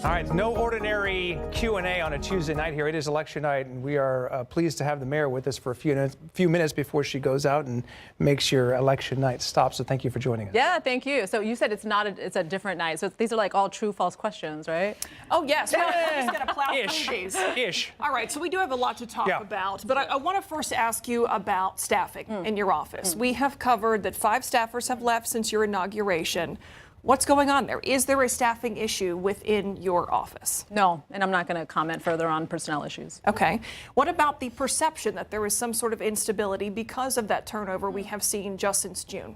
All right, no ordinary Q&A on a Tuesday night here. It is election night, and we are pleased to have the mayor with us for a few minutes before she goes out and makes your election night stop. So thank you for joining us. Yeah, thank you. So you said it's a different night. So these are like all true, false questions, right? Oh, yes. Well, we're just going to plow through these. Ish. All right, so we do have a lot to talk about, but I want to first ask you about staffing in your office. We have covered that 5 staffers have left since your inauguration. What's going on there? Is there a staffing issue within your office? No, and I'm not going to comment further on personnel issues. Okay. What about the perception that there is some sort of instability because of that turnover we have seen just since June?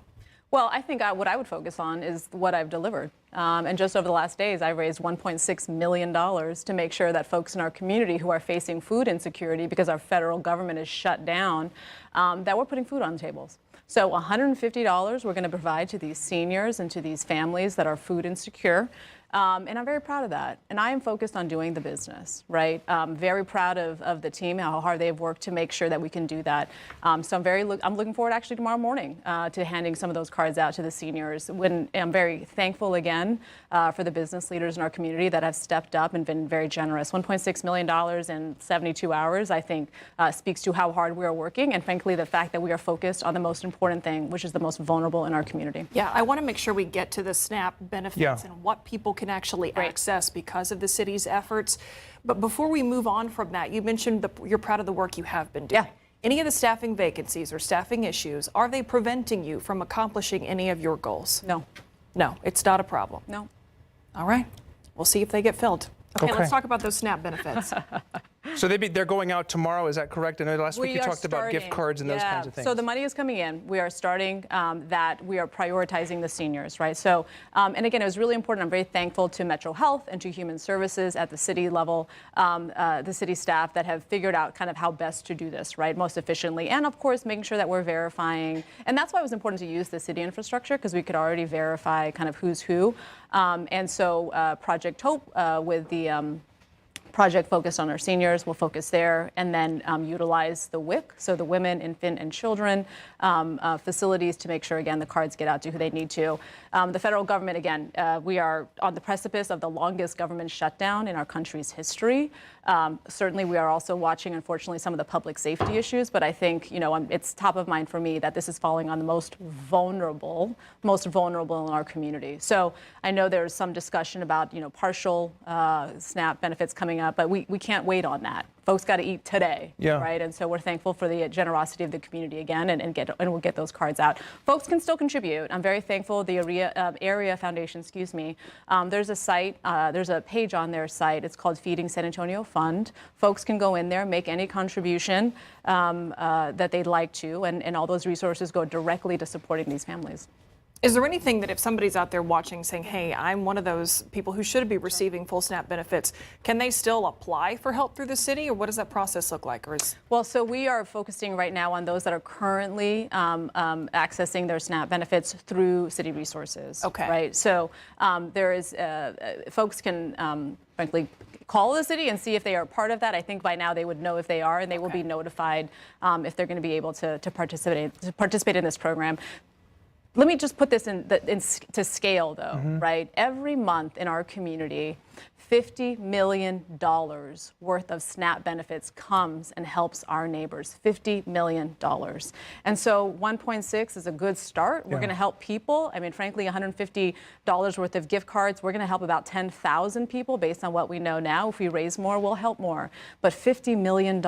Well, I think what I would focus on is what I've delivered. And just over the last days, I raised $1.6 million to make sure that folks in our community who are facing food insecurity because our federal government is shut down, that we're putting food on tables. So $150 we're going to provide to these seniors and to these families that are food insecure. And I'm very proud of that. And I am focused on doing the business, right? Very proud of the team, how hard they've worked to make sure that we can do that. So I'm looking forward actually tomorrow morning to handing some of those cards out to the seniors. I'm very thankful again for the business leaders in our community that have stepped up and been very generous. $1.6 million in 72 hours, I think, speaks to how hard we are working and frankly the fact that we are focused on the most important thing, which is the most vulnerable in our community. Yeah, I want to make sure we get to the SNAP benefits and what people can actually access because of the city's efforts. But before we move on from that, you mentioned you're proud of the work you have been doing. Yeah. Any of the staffing vacancies or staffing issues, are they preventing you from accomplishing any of your goals? No. No, it's not a problem. No. All right. We'll see if they get filled. Okay. Let's talk about those SNAP benefits. So they're going out tomorrow, is that correct? I know last week you talked about gift cards and those kinds of things. So the money is coming in. We are starting that. We are prioritizing the seniors, right? So, and again, it was really important. I'm very thankful to Metro Health and to Human Services at the city level, the city staff that have figured out kind of how best to do this, right, most efficiently. And of course, making sure that we're verifying. And that's why it was important to use the city infrastructure because we could already verify kind of who's who. And so Project Hope with the project focused on our seniors, we'll focus there, and then utilize the WIC, so the women, infant, and children facilities to make sure, again, the cards get out to who they need to. The federal government, again, we are on the precipice of the longest government shutdown in our country's history. Certainly, we are also watching, unfortunately, some of the public safety issues, but I think, you know, it's top of mind for me that this is falling on the most vulnerable in our community. So I know there's some discussion about, you know, partial SNAP benefits coming up, but we can't wait on that. Folks got to eat today, right? And so we're thankful for the generosity of the community again, and we'll get those cards out. Folks can still contribute. I'm very thankful. The Area Foundation, there's a site, there's a page on their site. It's called Feeding San Antonio Fund. Folks can go in there, make any contribution that they'd like to, and all those resources go directly to supporting these families. Is there anything that if somebody's out there watching saying, hey, I'm one of those people who should be receiving full SNAP benefits, can they still apply for help through the city, or what does that process look like? Well, so we are focusing right now on those that are currently accessing their SNAP benefits through city resources. Okay. Right. So there is, folks can frankly call the city and see if they are part of that. I think by now they would know if they are, and they will be notified if they're going to be able to participate in this program. Let me just put this to scale, though, right? Every month in our community, $50 million worth of SNAP benefits comes and helps our neighbors, $50 million. And so 1.6 is a good start. We're going to help people. I mean, frankly, $150 worth of gift cards, we're going to help about 10,000 people based on what we know now. If we raise more, we'll help more. But $50 million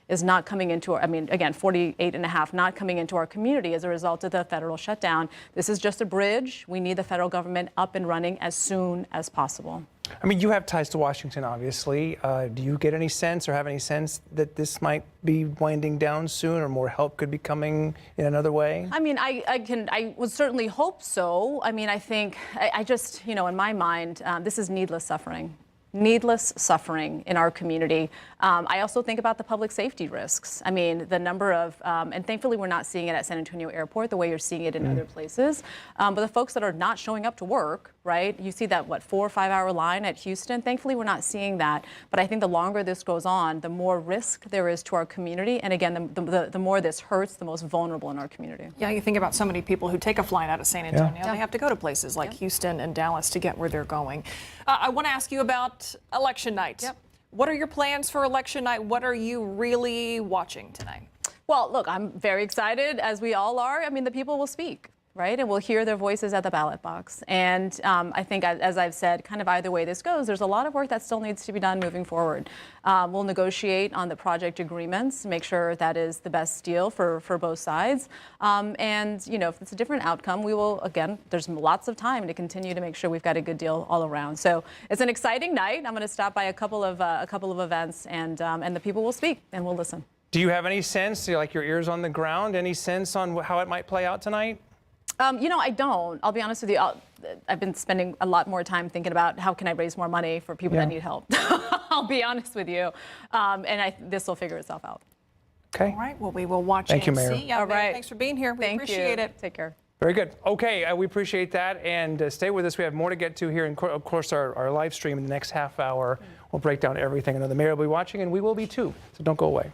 is not coming into our, I mean, again, 48.5 not coming into our community as a result of the federal shutdown. This is just a bridge. We need the federal government up and running as soon as possible. I mean, you have ties to Washington, obviously. Do you get any sense or have any sense that this might be winding down soon, or more help could be coming in another way? I mean, I would certainly hope so. I mean, I think, I just, you know, in my mind, this is needless suffering. Needless suffering in our community. I also think about the public safety risks. I mean, the number of, and thankfully we're not seeing it at San Antonio Airport the way you're seeing it in other places, but the folks that are not showing up to work right? You see that, what, 4 or 5 hour line at Houston? Thankfully, we're not seeing that. But I think the longer this goes on, the more risk there is to our community. And again, the more this hurts the most vulnerable in our community. Yeah, you think about so many people who take a flight out of San Antonio. They have to go to places like Houston and Dallas to get where they're going. I want to ask you about election night. Yep. What are your plans for election night? What are you really watching tonight? Well, look, I'm very excited, as we all are. I mean, the people will speak, right? And we'll hear their voices at the ballot box. And I think, as I've said, kind of either way this goes, there's a lot of work that still needs to be done moving forward. We'll negotiate on the project agreements, make sure that is the best deal for both sides. And, you know, if it's a different outcome, we will, again, there's lots of time to continue to make sure we've got a good deal all around. So it's an exciting night. I'm going to stop by a couple of events, and the people will speak and we'll listen. Do you have any sense, like your ears on the ground, any sense on how it might play out tonight? You know, I don't. I'll be honest with you. I've been spending a lot more time thinking about how can I raise more money for people that need help. I'll be honest with you. And this will figure itself out. Okay. All right. Well, we will watch Thank and you, Mayor. see. Yeah, All right. Thanks for being here. We Thank appreciate you. it. Take care. Very good. Okay, we appreciate that. And stay with us. We have more to get to here. And of course, our live stream in the next half hour will break down everything. I know the mayor will be watching, and we will be too. So don't go away.